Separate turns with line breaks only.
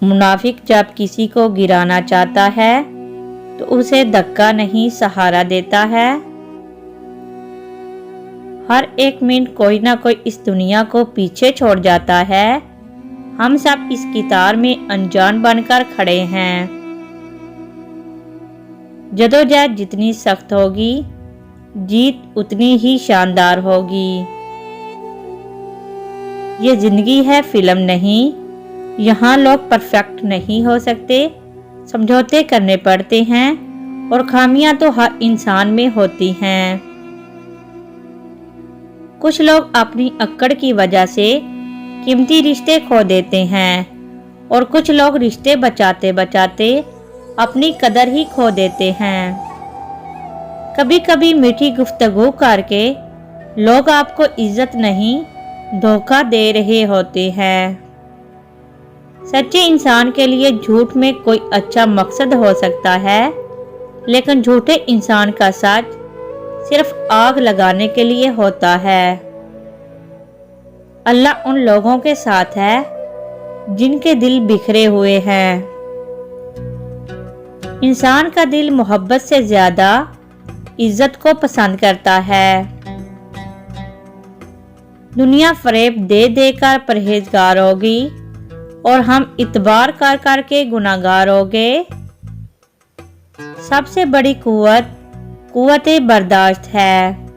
मुनाफिक जब किसी को गिराना चाहता है तो उसे धक्का नहीं सहारा देता है। हर एक मिनट कोई ना कोई इस दुनिया को पीछे छोड़ जाता है। हम सब इस कितार में अनजान बनकर खड़े हैं। जदोजहद जितनी सख्त होगी, जीत उतनी ही शानदार होगी। ये जिंदगी है, फिल्म नहीं। यहाँ लोग परफेक्ट नहीं हो सकते, समझौते करने पड़ते हैं और खामियां तो हर इंसान में होती हैं। कुछ लोग अपनी अक्कड़ की वजह से कीमती रिश्ते खो देते हैं और कुछ लोग रिश्ते बचाते बचाते अपनी कदर ही खो देते हैं। कभी कभी मीठी गुफ्तगू करके लोग आपको इज्जत नहीं, धोखा दे रहे होते हैं। सच्चे इंसान के लिए झूठ में कोई अच्छा मकसद हो सकता है, लेकिन झूठे इंसान का सच सिर्फ आग लगाने के लिए होता है। अल्लाह उन लोगों के साथ है जिनके दिल बिखरे हुए हैं। इंसान का दिल मोहब्बत से ज्यादा इज्जत को पसंद करता है। दुनिया फरेब दे देकर परहेजगार होगी और हम इतबार कर कर के गुनाहगार होंगे। सबसे बड़ी कुव्वत बर्दाश्त है।